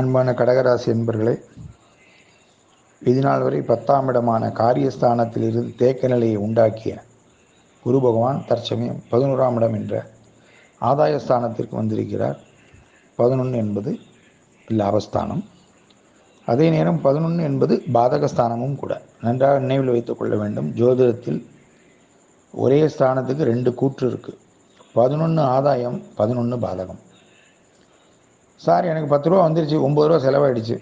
அன்பான கடகராசி என்பர்களே, இதுநாள் வரை 10ஆம் இடமான காரியஸ்தானத்தில் இருந்து தேக்க நிலையை உண்டாக்கிய குரு பகவான் தற்சமயம் 11ஆம் இடம் என்ற ஆதாயஸ்தானத்திற்கு வந்திருக்கிறார். 11 என்பது லாபஸ்தானம். அதே நேரம் 11 என்பது பாதகஸ்தானமும் கூட. நன்றாக நினைவில் வைத்துக் கொள்ள வேண்டும். ஜோதிடத்தில் ஒரே ஸ்தானத்துக்கு 2 கூற்று இருக்குது. 11 ஆதாயம், 11 பாதகம். சார், எனக்கு 10 ரூபா வந்துருச்சு, 9 ரூபா செலவாயிடுச்சு,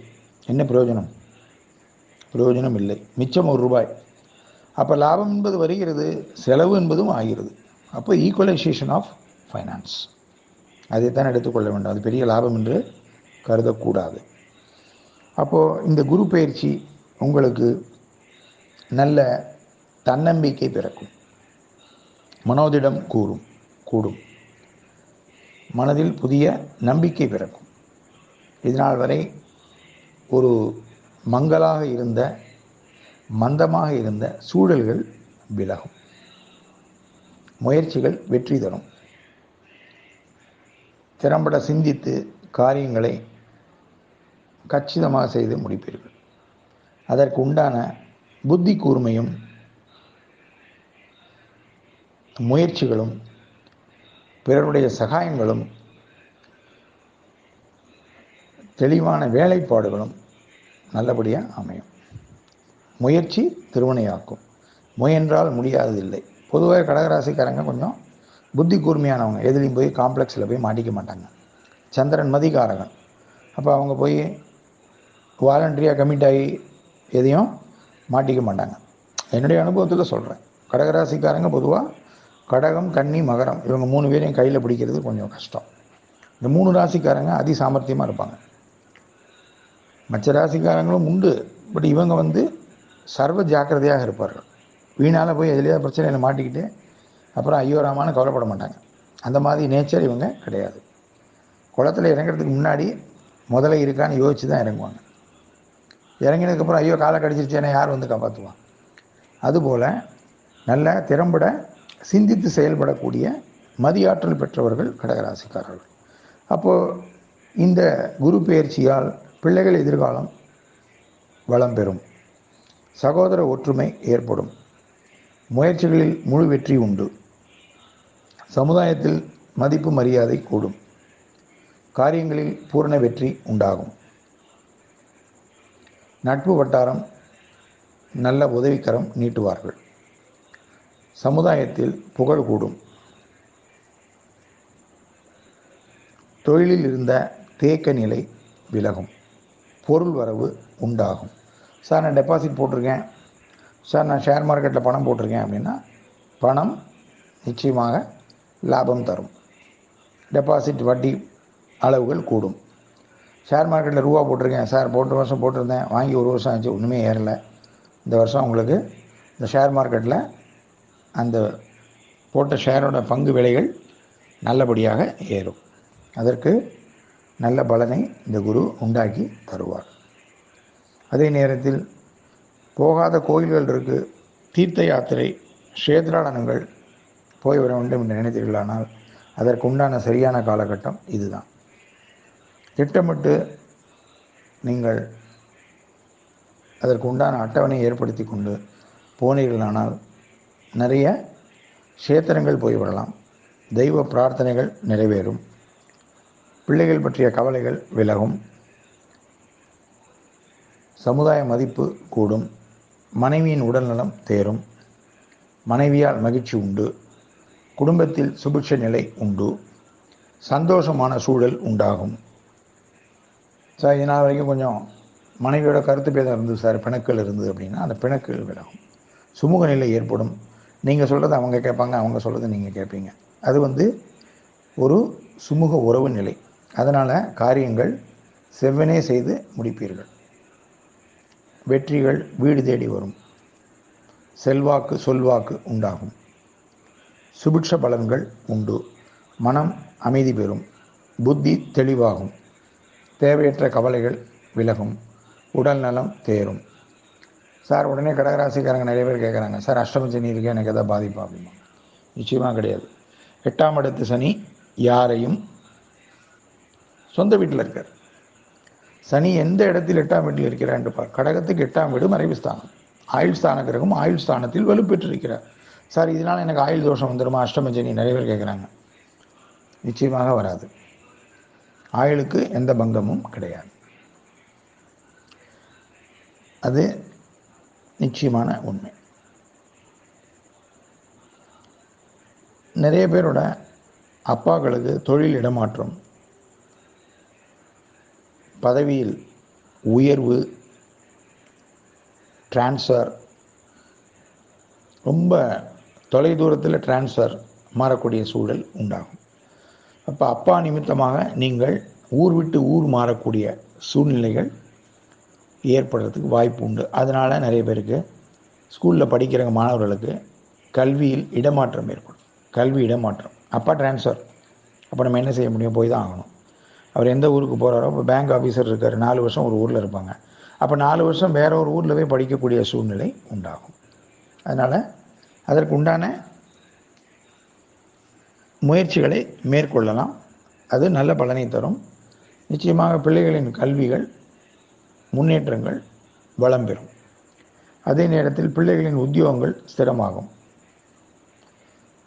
என்ன பிரயோஜனம்? பிரயோஜனம் இல்லை. மிச்சம் 1 ரூபாய். அப்போ லாபம் என்பது வருகிறது, செலவு என்பதும் ஆகிறது. அப்போ ஈக்குவலைசேஷன் ஆஃப் ஃபைனான்ஸ், அதைத்தான் எடுத்துக்கொள்ள வேண்டும். அது பெரிய லாபம் என்று கருதக்கூடாது. அப்போது இந்த குரு பயிற்சி உங்களுக்கு நல்ல தன்னம்பிக்கை பிறக்கும், மனோதிடம் கூடும், மனதில் புதிய நம்பிக்கை பிறக்கும். இதனால் வரை ஒரு மந்தமாக இருந்த சூழல்கள் விலகும், முயற்சிகள் வெற்றி தரும். திறம்பட சிந்தித்து காரியங்களை கச்சிதமாக செய்து முடிப்பீர்கள். அதற்கு உண்டான புத்தி கூர்மையும் முயற்சிகளும் பிறருடைய சகாயங்களும் தெளிவான வேலைப்பாடுகளும் நல்லபடியாக அமையும். முயற்சி திருவினையாக்கும். முயன்றால் முடியாததில்லை. பொதுவாக கடகராசிக்காரங்க கொஞ்சம் புத்தி கூர்மையானவங்க. எதுலேயும் போய் காம்ப்ளெக்ஸில் போய் மாட்டிக்க மாட்டாங்க. சந்திரன் மதிகாரகன். அப்போ அவங்க போய் வாலண்டரியாக கமிட் ஆகி எதையும் மாட்டிக்க மாட்டாங்க. என்னுடைய அனுபவத்தில் சொல்கிறேன். கடகராசிக்காரங்க பொதுவாக கடகம், கன்னி, மகரம் இவங்க 3 பேரையும் கையில் பிடிக்கிறது கொஞ்சம் கஷ்டம். இந்த 3 ராசிக்காரங்க அதி சாமர்த்தியமாக இருப்பாங்க. மற்ற ராசிக்காரங்களும் உண்டு, பட் இவங்க சர்வ ஜாக்கிரதையாக இருப்பார்கள். வீணால் போய் எதுலையா பிரச்சனையில் மாட்டிக்கிட்டு அப்புறம் ஐயோ ராமான்னு கவலைப்பட மாட்டாங்க. அந்த மாதிரி நேச்சர் இவங்க கிடையாது. குளத்தில் இறங்குறதுக்கு முன்னாடி முதல்ல இருக்கான்னு யோசித்து தான் இறங்குவாங்க. இறங்கினதுக்கப்புறம் ஐயோ காலை கடிச்சிருச்சேன்னா யார் வந்து காப்பாற்றுவான்? அதுபோல் நல்ல திறம்பட சிந்தித்து செயல்படக்கூடிய மதியாற்றல் பெற்றவர்கள் கடகராசிக்காரர்கள். அப்போது இந்த குரு பெயர்ச்சியால் பிள்ளைகள் எதிர்காலம் வளம் பெறும், சகோதர ஒற்றுமை ஏற்படும், முயற்சிகளில் முழு வெற்றி உண்டு, சமுதாயத்தில் மதிப்பு மரியாதை கூடும், காரியங்களில் பூரண வெற்றி உண்டாகும், நட்பு வட்டாரம் நல்ல உதவிக்கரம் நீட்டுவார்கள், சமுதாயத்தில் புகழ் கூடும், தொழிலில் இருந்த தேக்க நிலை விலகும், பொருள் வரவு உண்டாகும். சார், நான் டெபாசிட் போட்டிருக்கேன், சார் நான் ஷேர் மார்க்கெட்டில் பணம் போட்டிருக்கேன் அப்படின்னா பணம் நிச்சயமாக லாபம் தரும். டெபாசிட் வட்டி அளவுகள் கூடும். ஷேர் மார்க்கெட்டில் ரூபா போட்டிருக்கேன் சார், போட்ட வருஷம் போட்டிருந்தேன், வாங்கி 1 வருஷம் ஆச்சு, ஒன்றுமே ஏறலை, இந்த வருஷம் உங்களுக்கு இந்த ஷேர் மார்க்கெட்டில் அந்த போட்ட ஷேரோட பங்கு விலைகள் நல்லபடியாக ஏறும். அதற்கு நல்ல பலனை இந்த குரு உண்டாக்கி தருவார். அதே நேரத்தில் போகாத கோயில்கள் இருக்குது, தீர்த்த யாத்திரை, க்ஷேத்ராடனங்கள் போய் வர வேண்டும் என்று நினைத்தீர்களானால் அதற்கு உண்டான சரியான காலகட்டம் இதுதான். திட்டமிட்டு நீங்கள் அதற்கு உண்டான அட்டவணையை ஏற்படுத்தி கொண்டு போனீர்களானால் நிறைய க்ஷேத்திரங்கள் போய் வரலாம், தெய்வ பிரார்த்தனைகள் நிறைவேறும், பிள்ளைகள் பற்றிய கவலைகள் விலகும், சமுதாய மதிப்பு கூடும், மனைவியின் உடல்நலம் தேரும், மனைவியால் மகிழ்ச்சி உண்டு, குடும்பத்தில் சுபிட்ச நிலை உண்டு, சந்தோஷமான சூழல் உண்டாகும். சார், இதனால் வரைக்கும் கொஞ்சம் மனைவியோட கருத்து பேதம் இருந்தது சார், பிணக்குகள் இருந்தது அப்படின்னா அந்த பிணக்குகள் விலகும், சுமூக நிலை ஏற்படும். நீங்கள் சொல்கிறது அவங்க கேட்பாங்க, அவங்க சொல்கிறது நீங்கள் கேட்பீங்க. அது ஒரு சுமூக உறவு நிலை. அதனால் காரியங்கள் செவ்வனே செய்து முடிப்பீர்கள். வெற்றிகள் வீடு தேடி வரும், செல்வாக்கு சொல்வாக்கு உண்டாகும், சுபிட்ச பலன்கள் உண்டு, மனம் அமைதி பெறும், புத்தி தெளிவாகும், தேவையற்ற கவலைகள் விலகும், உடல் நலம் தேரும். சார், உடனே கடகராசிக்காரங்க நிறைய பேர் கேட்குறாங்க, சார் அஷ்டம சனி இருக்கு, எனக்கு எதாவது பாதிப்பா அப்படிமா? நிச்சயமாக கிடையாது. 8ஆம் இடத்து சனி யாரையும் சொந்த வீட்டில் இருக்கார். சனி எந்த இடத்தில் 8ஆம் வீட்டில் இருக்கிறார் என்று கடகத்துக்கு 8ஆம் வீடு மறைவு ஸ்தானம். ஆயுள் ஸ்தான கிரகம் ஆயுள் ஸ்தானத்தில் வலுப்பெற்றிருக்கிறார். சார் இதனால் எனக்கு ஆயுள் தோஷம் வந்துடுமா, அஷ்டம சனி நிறைய பேர் கேட்குறாங்க. நிச்சயமாக வராது. ஆயுளுக்கு எந்த பங்கமும் கிடையாது. அது நிச்சயமான உண்மை. நிறைய பேரோட அப்பாக்களுக்கு தொழில் இடமாற்றம், பதவியில் உயர்வு, டிரான்ஸ்ஃபர், ரொம்ப தொலைதூரத்தில் டிரான்ஸ்ஃபர் மாறக்கூடிய சூழல் உண்டாகும். அப்போ அப்பா நிமித்தமாக நீங்கள் ஊர் விட்டு ஊர் மாறக்கூடிய சூழ்நிலைகள் ஏற்படுறதுக்கு வாய்ப்பு உண்டு. அதனால் நிறைய பேருக்கு ஸ்கூலில் படிக்கிற மாணவர்களுக்கு கல்வியில் இடமாற்றம் ஏற்படும். கல்வி இடமாற்றம், அப்பா டிரான்ஸ்ஃபர், அப்போ நம்ம என்ன செய்ய முடியும், போய் தான் ஆகணும். அவர் எந்த ஊருக்கு போகிறாரோ, இப்போ பேங்க் ஆஃபீஸர் இருக்கார், 4 வருஷம் ஒரு ஊரில் இருப்பாங்க, அப்போ 4 வருஷம் வேற ஒரு ஊரில் போய் படிக்கக்கூடிய சூழ்நிலை உண்டாகும். அதனால் அதற்கு உண்டான முயற்சிகளை மேற்கொள்ளலாம். அது நல்ல பலனை தரும். நிச்சயமாக பிள்ளைகளின் கல்விகள் முன்னேற்றங்கள் வளம் பெறும். அதே நேரத்தில் பிள்ளைகளின் உத்தியோகங்கள் ஸ்திரமாகும்.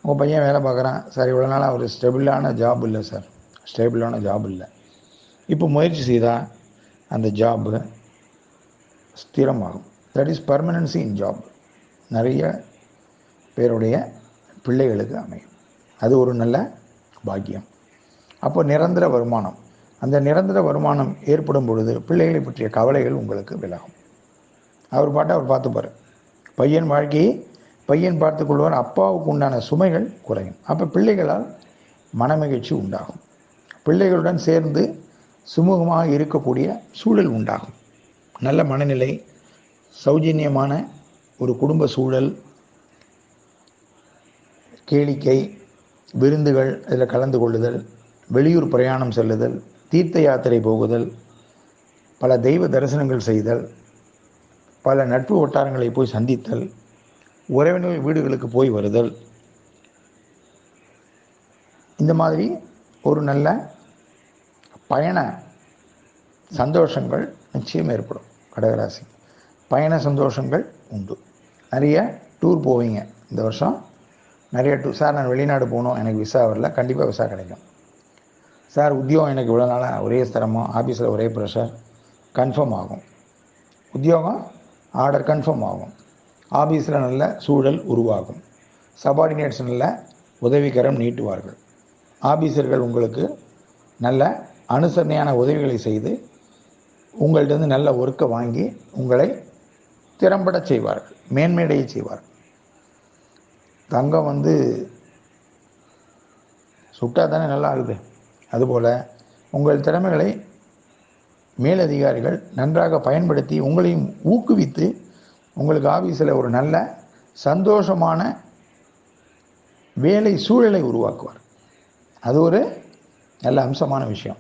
உங்கள் பையன் வேலை பார்க்குறான் சார், இவ்வளோ நாளாக ஒரு ஸ்டெபிளான ஜாப் இல்லை சார், ஸ்டேபிளான ஜாப் இல்லை. இப்போ முயற்சி செய்தால் அந்த ஜாப்பு ஸ்திரமாகும். That is permanency in job. நிறைய பேருடைய பிள்ளைகளுக்கு அமையும். அது ஒரு நல்ல பாக்கியம். அப்போ நிரந்தர வருமானம், அந்த நிரந்தர வருமானம் ஏற்படும் பொழுது பிள்ளைகளை பற்றிய கவலைகள் உங்களுக்கு விலகும். அவர் பாட்டை அவர் பார்த்துப்பார். பையன் வாழ்க்கையை பையன் பார்த்து கொள்வார். அப்பாவுக்கு உண்டான சுமைகள் குறையும். அப்போ பிள்ளைகளால் மனமகிழ்ச்சி உண்டாகும். பிள்ளைகளுடன் சேர்ந்து சுமூகமாக இருக்கக்கூடிய சூழல் உண்டாகும். நல்ல மனநிலை, சௌஜன்யமான ஒரு குடும்ப சூழல், கேளிக்கை, விருந்துகள், இதில் கலந்து கொள்ளுதல், வெளியூர் பிரயாணம் செல்லுதல், தீர்த்த யாத்திரை போகுதல், பல தெய்வ தரிசனங்கள் செய்தல், பல நட்பு வட்டாரங்களை போய் சந்தித்தல், உறவினர்கள் வீடுகளுக்கு போய் வருதல், இந்த மாதிரி ஒரு நல்ல பயண சந்தோஷங்கள் நிச்சயம் ஏற்படும். கடகராசி பயண சந்தோஷங்கள் உண்டு. நிறைய டூர் போவீங்க இந்த வருஷம். நிறைய டூர். சார் நான் வெளிநாடு போகணும், எனக்கு விசா வரல, கண்டிப்பாக விசா கிடைக்கும். சார் உத்தியோகம் எனக்கு இவ்வளோ நாளாக ஒரே சிரமம், ஆஃபீஸில் ஒரே ப்ரெஷர், கன்ஃபார்ம் ஆகும். உத்தியோகம் ஆர்டர் கன்ஃபார்ம் ஆகும். ஆஃபீஸில் நல்ல சூழல் உருவாகும். சபார்டினேட்ஸ் நல்ல உதவிக்கரம் நீட்டுவார்கள். ஆஃபீஸர்கள் உங்களுக்கு நல்ல அனுசரணையான உதவிகளை செய்து உங்கள்கிட்ட நல்ல ஒர்க்கை வாங்கி உங்களை திறம்பட செய்வார்கள், மேன்மையடைய செய்வார்கள். தங்கம் சுட்டா தானே நல்லா ஆகுது. அதுபோல் உங்கள் திறமைகளை மேலதிகாரிகள் நன்றாக பயன்படுத்தி உங்களையும் ஊக்குவித்து உங்களுக்கு ஆஃபீஸில் ஒரு நல்ல சந்தோஷமான வேலை சூழலை உருவாக்குவார். அது ஒரு நல்ல அம்சமான விஷயம்.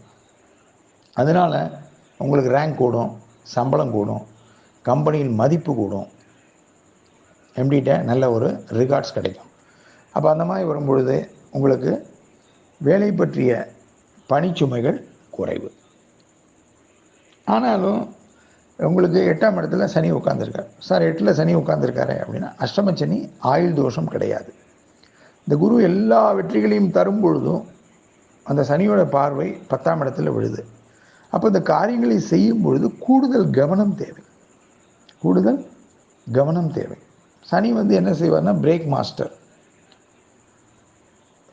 அதனால் உங்களுக்கு ரேங்க் கூடும், சம்பளம் கூடும், கம்பெனியில் மதிப்பு கூடும், எம்டிகிட்ட நல்ல ஒரு ரிகார்ட்ஸ் கிடைக்கும். அப்போ அந்த மாதிரி வரும்பொழுது உங்களுக்கு வேலை பற்றிய பணிச்சுமைகள் குறைவு. ஆனாலும் உங்களுக்கு 8ஆம் இடத்துல சனி உட்கார்ந்துருக்கார். சார் 8ல் சனி உட்கார்ந்துருக்காரு அப்படின்னா அஷ்டம சனி, ஆயுள் தோஷம் கிடையாது. இந்த குரு எல்லா வெற்றிகளையும் தரும் பொழுதும் அந்த சனியோட பார்வை 10ஆம் இடத்துல விழுது. அப்போ இந்த காரியங்களை செய்யும் பொழுது கூடுதல் கவனம் தேவை. கூடுதல் கவனம் தேவை. சனி என்ன செய்வார்னா பிரேக் மாஸ்டர்.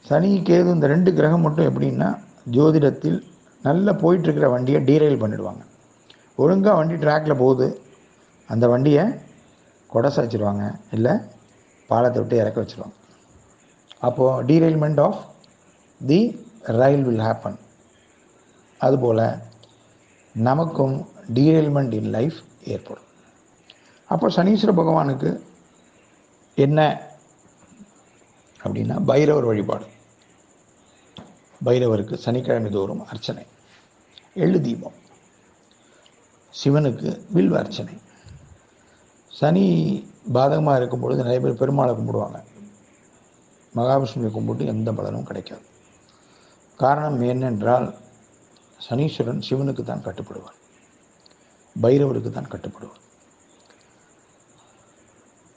சனி கேது இந்த 2 கிரகம் மட்டும் எப்படின்னா ஜோதிடத்தில் நல்லா போயிட்டுருக்கிற வண்டியை டீரைல் பண்ணிடுவாங்க. ஒழுங்காக வண்டி ட்ராக்கில் போகுது, அந்த வண்டியை கொடசாச்சிடுவாங்க, இல்லை பாலத்தை விட்டு இறக்க வச்சுருவாங்க. அப்போது derailment of the rail will happen. அதுபோல் நமக்கும் டீரைல்மெண்ட் இன் லைஃப் ஏற்படும். அப்போ சனீஸ்வர பகவானுக்கு என்ன அப்படின்னா பைரவர் வழிபாடு. பைரவருக்கு சனிக்கிழமை தோறும் அர்ச்சனை, எள்ளு தீபம், சிவனுக்கு வில்வ அர்ச்சனை. சனி பாதகமாக இருக்கும் பொழுது நிறைய பேர் பெருமாளை கும்பிடுவாங்க. மகாவிஷ்ணுவை கும்பிட்டு எந்த பலனும் கிடைக்காது. காரணம் என்னென்றால் சனீஸ்வரன் சிவனுக்கு தான் கட்டுப்படுவார். பைரவருக்கு தான் கட்டுப்படுவார்.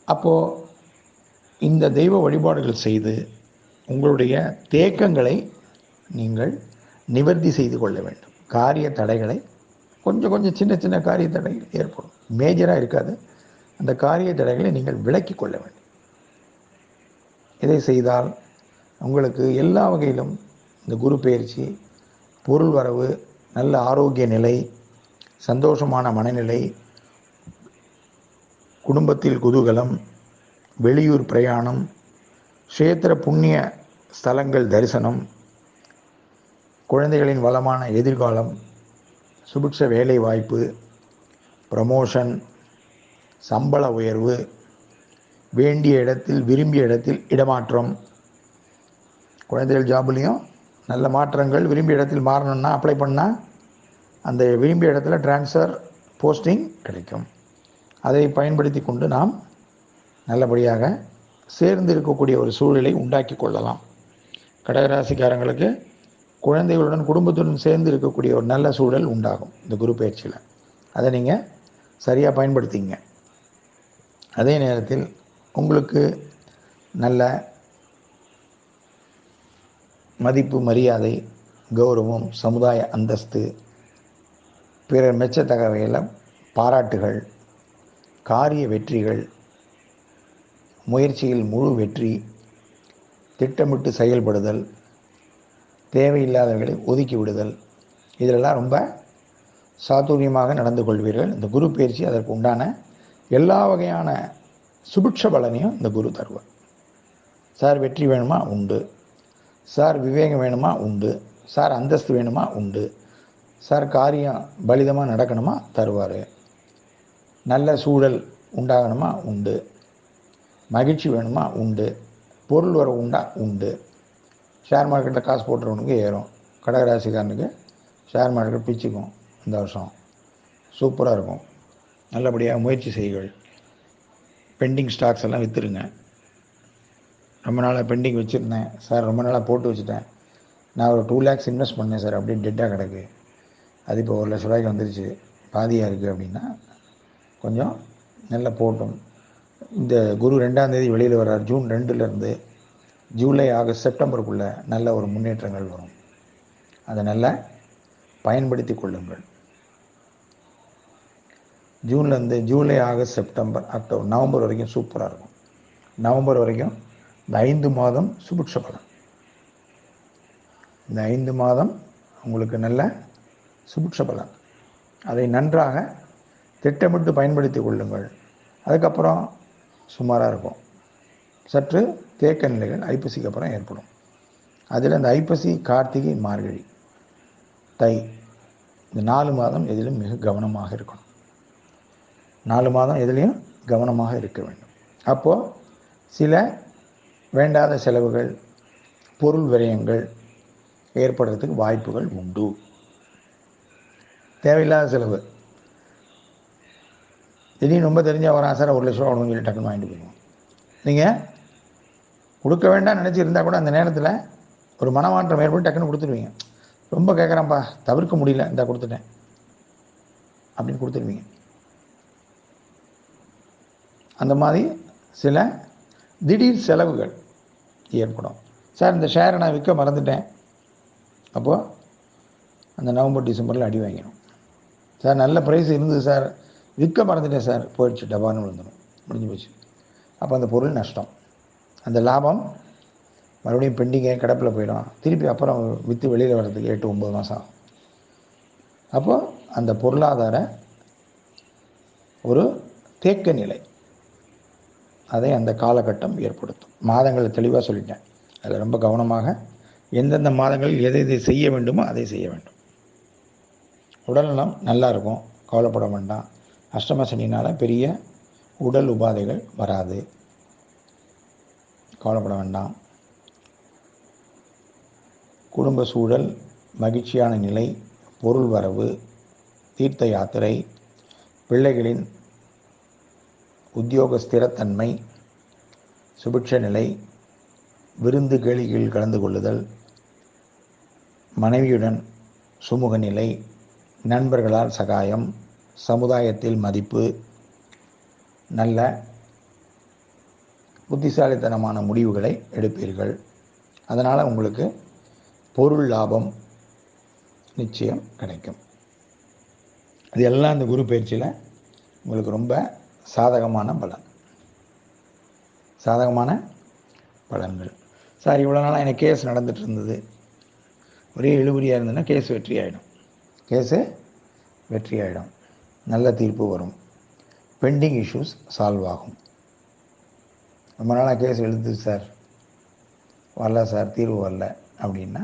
அப்போது இந்த தெய்வ வழிபாடுகள் செய்து உங்களுடைய தேக்கங்களை நீங்கள் நிவர்த்தி செய்து கொள்ள வேண்டும். காரிய தடைகளை கொஞ்சம் கொஞ்சம் சின்ன சின்ன காரிய தடைகள் ஏற்படும், மேஜராக இருக்காது. அந்த காரிய தடைகளை நீங்கள் விலக்கி கொள்ள வேண்டும். இதை செய்தால் உங்களுக்கு எல்லா வகையிலும் இந்த குரு பயிற்சி, பொருள் வரவு, நல்ல ஆரோக்கிய நிலை, சந்தோஷமான மனநிலை, குடும்பத்தில் குதூகலம், வெளியூர் பிரயாணம், க்ஷேத்திர புண்ணிய ஸ்தலங்கள் தரிசனம், குழந்தைகளின் வளமான எதிர்காலம், சுபிட்ச வேலை வாய்ப்பு, ப்ரமோஷன், சம்பள உயர்வு, வேண்டிய இடத்தில் விரும்பிய இடத்தில் இடமாற்றம், குழந்தைகள் ஜாப்லேயும் நல்ல மாற்றங்கள், விரும்பிய இடத்தில் மாறணும்னா அப்ளை பண்ணால் அந்த விரும்பிய இடத்துல ட்ரான்ஸ்ஃபர் போஸ்டிங் கிடைக்கும். அதை பயன்படுத்தி கொண்டு நாம் நல்லபடியாக சேர்ந்து இருக்கக்கூடிய ஒரு சூழலை உண்டாக்கி கொள்ளலாம். கடகராசிக்காரங்களுக்கு குழந்தைகளுடன் குடும்பத்துடன் சேர்ந்து இருக்கக்கூடிய ஒரு நல்ல சூழல் உண்டாகும் இந்த குரு பயிற்சியில். அதை நீங்கள் சரியாக பயன்படுத்திங்க. அதே நேரத்தில் உங்களுக்கு நல்ல மதிப்பு, மரியாதை, கௌரவம், சமுதாய அந்தஸ்து, பிறர் மெச்சத்தக்க வகையில் பாராட்டுகள், காரிய வெற்றிகள், முயற்சியில் முழு வெற்றி, திட்டமிட்டு செயல்படுதல், தேவையில்லாதவர்களை ஒதுக்கி விடுதல், இதிலெல்லாம் ரொம்ப சாதுரியமாக நடந்து கொள்வீர்கள். இந்த குரு பயிற்சி அதற்கு உண்டான எல்லா வகையான சுபிட்ச பலனையும் இந்த குரு தருவார். சார் வெற்றி வேணுமா? உண்டு. சார் விவேகம் வேணுமா? உண்டு. சார் அந்தஸ்து வேணுமா? உண்டு. சார் காரியம் பலிதமாக நடக்கணுமா? தருவார். நல்ல சூழல் உண்டாகணுமா? உண்டு. மகிழ்ச்சி வேணுமா? உண்டு. பொருள் வரவு உண்டா? உண்டு. ஷேர் மார்க்கெட்டில் காசு போட்டுறவனுக்கு ஏறும். கடகராசிக்காரனுக்கு ஷேர் மார்க்கெட் பிச்சுக்கும். இந்த வருஷம் சூப்பராக இருக்கும். நல்லபடியாக முயற்சி செய்யுங்கள். பெண்டிங் ஸ்டாக்ஸ் எல்லாம் விற்றுருங்க. ரொம்ப நாளாக பெண்டிங் வச்சுருந்தேன் சார், ரொம்ப நாளாக போட்டு வச்சுட்டேன், நான் ஒரு 2 lakhs இன்வெஸ்ட் பண்ணேன் சார், அப்படியே டெட்டாக கிடக்கு, அது இப்போ 1 லட்ச ரூபாய்க்கு வந்துருச்சு, பாதியாக இருக்குது அப்படின்னா கொஞ்சம் நல்ல போட்டும். இந்த குரு 2ஆம் தேதி வெளியில் வர்றார். ஜூன் 2லேருந்து ஜூலை, ஆகஸ்ட், செப்டம்பருக்குள்ளே நல்ல ஒரு முன்னேற்றங்கள் வரும். அதை நல்லா பயன்படுத்தி கொள்ளுங்கள். ஜூன்லேருந்து July, August, September, October, November வரைக்கும் சூப்பராக இருக்கும். நவம்பர் வரைக்கும் இந்த 5 மாதம் சுபிட்ச பலன். இந்த 5 மாதம் உங்களுக்கு நல்ல சுபிட்ச பலன். அதை நன்றாக திட்டமிட்டு பயன்படுத்தி கொள்ளுங்கள். அதுக்கப்புறம் சுமாராக இருக்கும். சற்று தேக்க நிலைகள் ஐப்பசிக்கு அப்புறம் ஏற்படும். அதில் இந்த ஐப்பசி, கார்த்திகை, மார்கழி, தை, இந்த 4 மாதம் எதிலும் மிக கவனமாக இருக்கணும். 4 மாதம் எதுலேயும் கவனமாக இருக்க வேண்டும். அப்போது சில வேண்டாத செலவுகள், பொருள் விரயங்கள் ஏற்படுறதுக்கு வாய்ப்புகள் உண்டு. தேவையில்லாத செலவு, திடீர்னு ரொம்ப தெரிஞ்சால் வரான் சார் 1 லட்ச ரூபா ஒன்று சொல்லி டக்குன்னு வாங்கிட்டு போயிடுவோம். நீங்கள் கொடுக்க வேண்டாம் நினச்சிருந்தால் கூட அந்த நேரத்தில் ஒரு மனமாற்றம் ஏற்பட்டு டக்குன்னு கொடுத்துருவீங்க. ரொம்ப கேட்குறான்ப்பா, தவிர்க்க முடியல, இந்த கொடுத்துட்டேன் அப்படின்னு கொடுத்துருவீங்க. அந்த மாதிரி சில திடீர் செலவுகள் ஏற்படும். சார் இந்த ஷேரை நான் விற்க மறந்துட்டேன், அப்போது அந்த நவம்பர், டிசம்பரில் அடி வாங்கிடும். சார் நல்ல ப்ரைஸ் இருந்தது சார், விற்க மறந்துட்டேன் சார், போயிடுச்சு, டபான்னு விழுந்துடும், முடிஞ்சு போச்சு. அப்போ அந்த பொருள் நஷ்டம். அந்த லாபம் மறுபடியும் பெண்டிங்கே கிடப்பில் போயிடும். திருப்பி அப்புறம் விற்று வெளியில் வர்றதுக்கு 8-9 மாதம் ஆகும். அப்போது அந்த பொருளாதார ஒரு தேக்க நிலை, அதை அந்த காலகட்டம் ஏற்படுத்தும். மாதங்களை தெளிவாக சொல்லிட்டேன். அதில் ரொம்ப கவனமாக எந்தெந்த மாதங்களில் எதை எதை செய்ய வேண்டுமோ அதை செய்ய வேண்டும். உடல்நலம் நல்லா இருக்கும், கவலைப்பட வேண்டாம். அஷ்டம சனினால் பெரிய உடல் உபாதைகள் வராது, கவலைப்பட வேண்டாம். குடும்ப சூழல், மகிழ்ச்சியான நிலை, பொருள் வரவு, தீர்த்த யாத்திரை, பிள்ளைகளின் உத்தியோக ஸ்திரத்தன்மை, சுபிட்ச நிலை, விருந்து கேளிக்கையில் கலந்து கொள்ளுதல், மனைவியுடன் சுமூக நிலை, நண்பர்களால் சகாயம், சமுதாயத்தில் மதிப்பு, நல்ல புத்திசாலித்தனமான முடிவுகளை எடுப்பீர்கள். அதனால் உங்களுக்கு பொருள் லாபம் நிச்சயம் கிடைக்கும். இது எல்லாம் இந்த குரு பயிற்சியில் உங்களுக்கு ரொம்ப சாதகமான பலன்கள். சார், இவ்வளோ நாளாக எனக்கு கேஸ் நடந்துட்டு இருந்தது, ஒரே இழுபறியாக இருந்ததுன்னா கேஸ் வெற்றி ஆகிடும். நல்ல தீர்ப்பு வரும். பெண்டிங் இஷ்யூஸ் சால்வ் ஆகும். ரொம்ப நாளாக கேஸ் எழுதுது சார், வரல சார், தீர்வு வரல அப்படின்னா,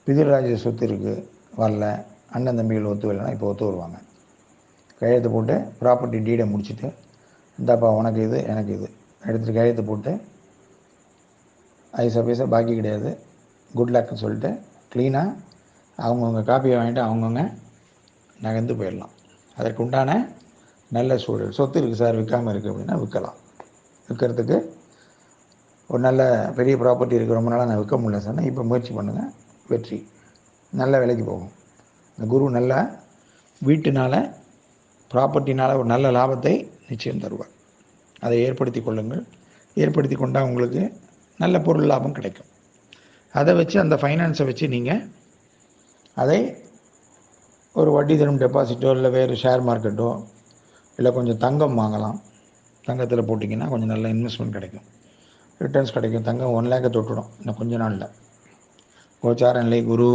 பிதிர்ராஜ சொத்து இருக்குது, வரல, அண்ணன் தம்பிகள் ஒத்து வரலன்னா இப்போ ஒத்து வருவாங்க. கையெழுத்து போட்டு ப்ராப்பர்ட்டி டீடை முடிச்சுட்டு, இந்தாப்பா உனக்கு இது எனக்கு இது எடுத்துகிட்டு கையெழுத்து போட்டு, ஐசா பைசா பாக்கி கிடையாது, குட் லக்னு சொல்லிட்டு க்ளீனாக அவங்கவுங்க காப்பியை வாங்கிட்டு அவங்கவுங்க நகர்ந்து போயிடலாம். அதற்கு உண்டான நல்ல சூழல். சொத்து இருக்குது சார், விற்காமல் இருக்குது அப்படின்னா விற்கலாம். விற்கிறதுக்கு ஒரு நல்ல பெரிய ப்ராப்பர்ட்டி இருக்குது, ரொம்ப நாளாக நான் விற்க முடியல சார்னா இப்போ முயற்சி பண்ணுங்கள், வெற்றி, நல்ல விலைக்கு போகும். இந்த குரு நல்ல வீட்டுனால், ப்ராப்பர்ட்டினால் ஒரு நல்ல லாபத்தை நிச்சயம் தருவார். அதை ஏற்படுத்தி கொள்ளுங்கள். ஏற்படுத்தி கொண்டால் உங்களுக்கு நல்ல பொருள் லாபம் கிடைக்கும். அதை வச்சு, அந்த ஃபைனான்ஸை வச்சு நீங்கள் அதை ஒரு வட்டி தரும் டெபாசிட்டோ இல்லை வேறு ஷேர் மார்க்கெட்டோ இல்லை கொஞ்சம் தங்கம் வாங்கலாம். தங்கத்தில் போட்டிங்கன்னா கொஞ்சம் நல்ல இன்வெஸ்ட்மெண்ட் கிடைக்கும், ரிட்டர்ன்ஸ் கிடைக்கும். தங்கம் 1 லேக்கை தொட்டுடும் இன்னும் கொஞ்ச நாளில். கோச்சார நிலை, குரு,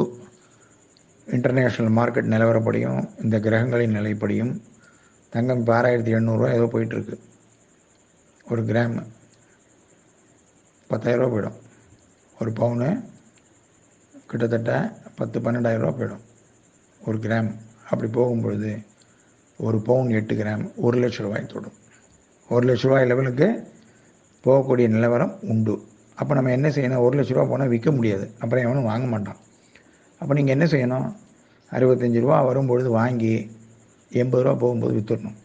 இன்டர்நேஷ்னல் மார்க்கெட் நிலவரப்படியும் இந்த கிரகங்களின் நிலைப்படியும் தங்கம் இப்போ 6800 ஏதோ போயிட்டுருக்கு. ஒரு கிராம் 10,000 போயிடும். ஒரு பவுனு கிட்டத்தட்ட 10-12,000 போயிடும் ஒரு கிராம். அப்படி போகும்பொழுது ஒரு பவுன் 8 கிராம் 1 லட்ச ரூபாய் தொடும். 1 லட்ச ரூபாய் லெவலுக்கு போகக்கூடிய நிலவரம் உண்டு. அப்போ நம்ம என்ன செய்யணும்? 1 லட்ச ரூபா போனால் விற்க முடியாது, அப்புறம் எவனும் வாங்க மாட்டான். அப்போ நீங்கள் என்ன செய்யணும்? 65 ரூபா வரும்பொழுது வாங்கி 80 ரூபா போகும்போது விற்றுடணும்.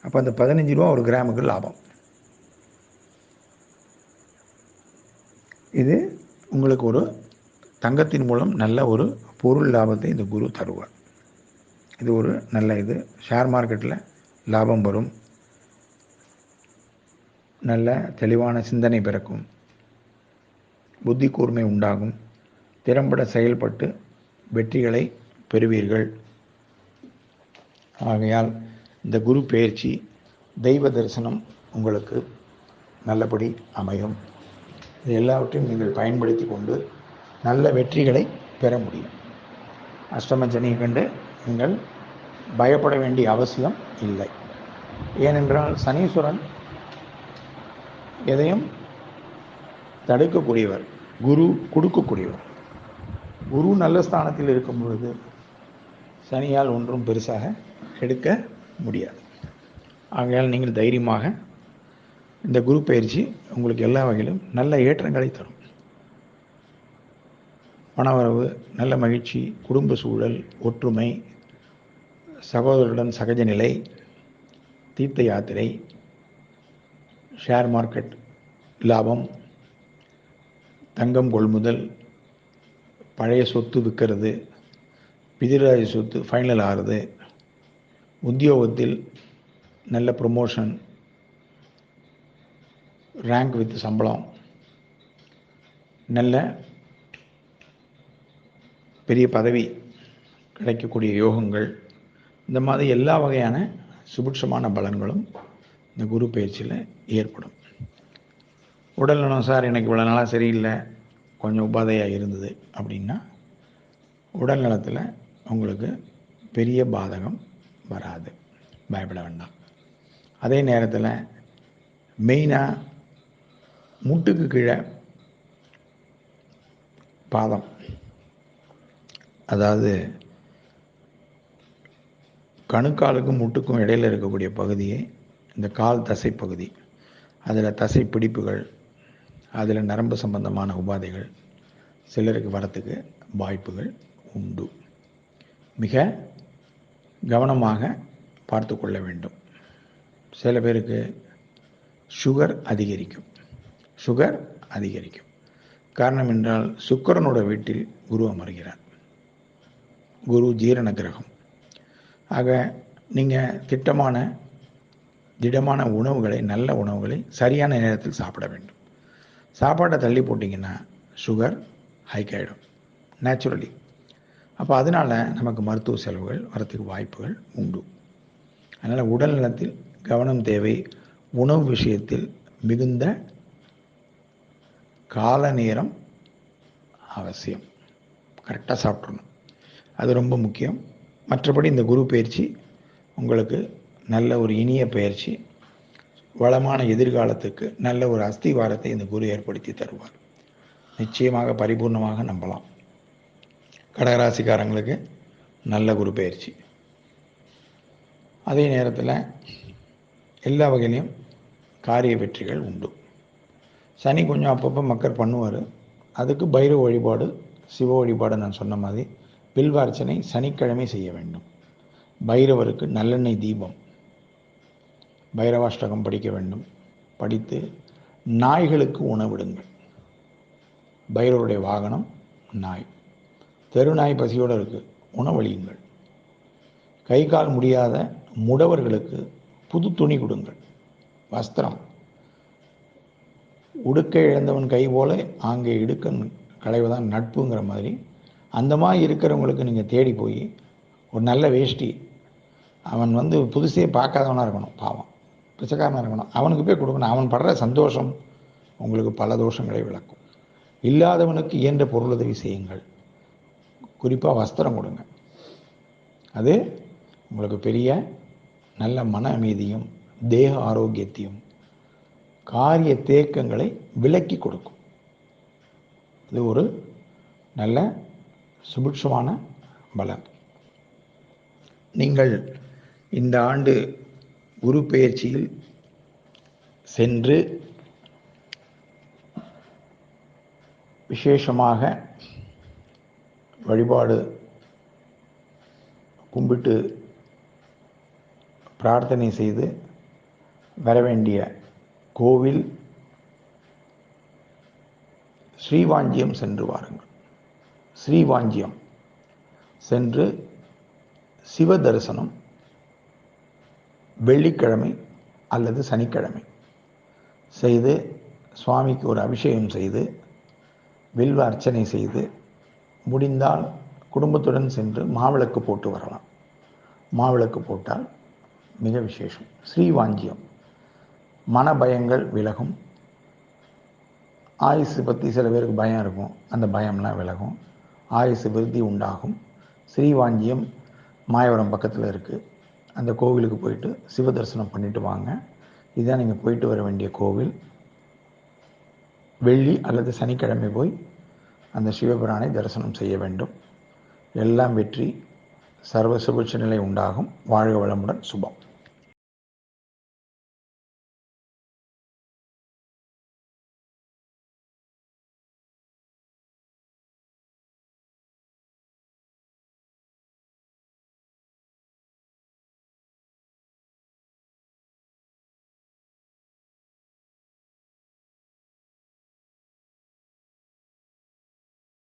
அப்போ அந்த 15 ரூபா ஒரு கிராமுக்கு லாபம். இது உங்களுக்கு ஒரு தங்கத்தின் மூலம் நல்ல ஒரு பொருள் லாபத்தை இந்த குரு தருவார். இது ஒரு நல்ல இது. ஷேர் மார்க்கெட்டில் லாபம் வரும். நல்ல தெளிவான சிந்தனை பிறக்கும். புத்தி கூர்மை உண்டாகும். திறம்பட செயல்பட்டு வெற்றிகளை பெறுவீர்கள். ஆகையால் இந்த குரு பெயர்ச்சி தெய்வ தரிசனம் உங்களுக்கு நல்லபடி அமையும். இது எல்லாவற்றையும் நீங்கள் பயன்படுத்தி கொண்டு நல்ல வெற்றிகளை பெற முடியும். அஷ்டம சனியை கண்டு நீங்கள் பயப்பட வேண்டிய அவசியம் இல்லை. ஏனென்றால் சனீஸ்வரன் எதையும் தடுக்கக்கூடியவர், குரு கொடுக்கக்கூடியவர். குரு நல்ல ஸ்தானத்தில் இருக்கும் பொழுது சனியால் ஒன்றும் பெருசாக எடுக்க முடியாது. ஆகையால் நீங்கள் தைரியமாக இந்த குரு பயிற்சி உங்களுக்கு எல்லா வகையிலும் நல்ல ஏற்றங்களை தரும். பணவரவு, நல்ல மகிழ்ச்சி, குடும்ப சூழல், ஒற்றுமை, சகோதரருடன் சகஜ நிலை, தீர்த்த யாத்திரை, ஷேர் மார்க்கெட் லாபம், தங்கம் கொள்முதல், பழைய சொத்து விற்கிறது, பிதிராஜ சொத்து ஃபைனல் ஆகிறது, உத்தியோகத்தில் நல்ல ப்ரொமோஷன், ரேங்க் வித் சம்பளம், நல்ல பெரிய பதவி கிடைக்கக்கூடிய யோகங்கள், இந்த மாதிரி எல்லா வகையான சுபிட்சமான பலன்களும் இந்த குரு பயிற்சியில் ஏற்படும். உடல் நலம், சார் எனக்கு இவ்வளோ நாளாக சரியில்லை, கொஞ்சம் உபாதையாக இருந்தது அப்படின்னா, உடல் நலத்தில் உங்களுக்கு பெரிய பாதகம் வராது, பயப்பட வேண்டாம். அதே நேரத்தில் மெயினாக முட்டுக்கு கீழே பாதம், அதாவது கணுக்காலுக்கும் முட்டுக்கும் இடையில் இருக்கக்கூடிய பகுதியை இந்த கால் தசை பகுதி, அதில் தசை பிடிப்புகள், அதில் நரம்பு சம்பந்தமான உபாதைகள் சிலருக்கு வரத்துக்கு வாய்ப்புகள் உண்டு. மிக கவனமாக பார்த்து கொள்ள வேண்டும். சில பேருக்கு சுகர் அதிகரிக்கும். காரணம் என்றால் சுக்கிரனோட வீட்டில் குரு அமர்கிறார். குரு ஜீரண கிரகம். ஆக நீங்கள் திடமான உணவுகளை, நல்ல உணவுகளை சரியான நேரத்தில் சாப்பிட வேண்டும். சாப்பாட்டை தள்ளி போட்டிங்கன்னா சுகர் ஹைக் ஆகிடும் நேச்சுரலி. அப்போ அதனால் நமக்கு மருத்துவ செலவுகள் வரத்துக்கு வாய்ப்புகள் உண்டு. அதனால் உடல் நலத்தில் கவனம் தேவை. உணவு விஷயத்தில் மிகுந்த கால நேரம் அவசியம். கரெக்டாக சாப்பிட்றணும், அது ரொம்ப முக்கியம். மற்றபடி இந்த குரு பயிற்சி உங்களுக்கு நல்ல ஒரு இனிய பயிற்சி, வளமான எதிர்காலத்துக்கு நல்ல ஒரு அஸ்திவாரத்தை இந்த குரு ஏற்படுத்தி தருவார். நிச்சயமாக பரிபூர்ணமாக நம்பலாம். கடகராசிக்காரங்களுக்கு நல்ல குரு பயிற்சி. அதே நேரத்தில் எல்லா வகையிலையும் காரிய வெற்றிகள் உண்டு. சனி கொஞ்சம் அப்பப்போ மக்கர் பண்ணுவார். அதுக்கு பைரவ வழிபாடு, சிவ வழிபாடு நான் சொன்ன மாதிரி பில்வார்ச்சனை சனிக்கிழமை செய்ய வேண்டும். பைரவருக்கு நல்லெண்ணெய் தீபம், பைரவாஷ்டகம் படிக்க வேண்டும். படித்து நாய்களுக்கு உணவிடுங்கள். பைரவருடைய வாகனம் நாய். தெருநாய் பசியோடு இருக்குது, உணவளியுங்கள். கை கால் முடியாத முடவர்களுக்கு புது துணி கொடுங்கள், வஸ்திரம். உடுக்கை இழந்தவன் கை போல ஆங்கே இடுக்கன் களைவதான் நட்புங்கிற மாதிரி அந்த மாதிரி இருக்கிறவங்களுக்கு நீங்கள் தேடி போய் ஒரு நல்ல வேஷ்டி, அவன் புதுசே பார்க்காதவனாக இருக்கணும், பாவம் பிச்சைக்காரனாக இருக்கணும், அவனுக்கு போய் கொடுக்கணும். அவன் படுற சந்தோஷம் உங்களுக்கு பல தோஷங்களை விளக்கும். இல்லாதவனுக்கு இயன்ற பொருளுதவி செய்யுங்கள். குறிப்பாக வஸ்திரம் கொடுங்க. அது உங்களுக்கு பெரிய நல்ல மன அமைதியும் தேக ஆரோக்கியத்தையும் காரிய தேக்கங்களை விலக்கி கொடுக்கும். இது ஒரு நல்ல சுபிட்சமான பலம். நீங்கள் இந்த ஆண்டு குரு பெயர்ச்சியில் சென்று விசேஷமாக வழிபாடு கும்பிட்டு பிரார்த்தனை செய்து வர வேண்டிய கோவில் ஸ்ரீவாஞ்சியம் சென்று வாருங்கள். ஸ்ரீவாஞ்சியம் சென்று சிவ தரிசனம் வெள்ளிக்கிழமை அல்லது சனிக்கிழமை செய்து சுவாமிக்கு ஒரு அபிஷேகம் செய்து வில்வ அர்ச்சனை செய்து முடிந்தால் குடும்பத்துடன் சென்று மாவிளக்கு போட்டு வரலாம். மாவிளக்கு போட்டால் மிக விசேஷம். ஸ்ரீவாஞ்சியம் மனபயங்கள் விலகும். ஆயுசு பற்றி சில பேருக்கு பயம் இருக்கும், அந்த பயம்லாம் விலகும். ஆயுசு விருத்தி உண்டாகும். ஸ்ரீவாஞ்சியம் மாயவரம் பக்கத்தில் இருக்குது. அந்த கோவிலுக்கு போயிட்டு சிவ தரிசனம் பண்ணிட்டு வாங்க. இதுதான் நீங்கள் போயிட்டு வர வேண்டிய கோவில். வெள்ளி அல்லது சனிக்கிழமை போய் அந்த சிவபிரானை தரிசனம் செய்ய வேண்டும். எல்லாம் வெற்றி, சர்வ சுபட்ச நிலை உண்டாகும். வாழ்க வளமுடன். சுபம்.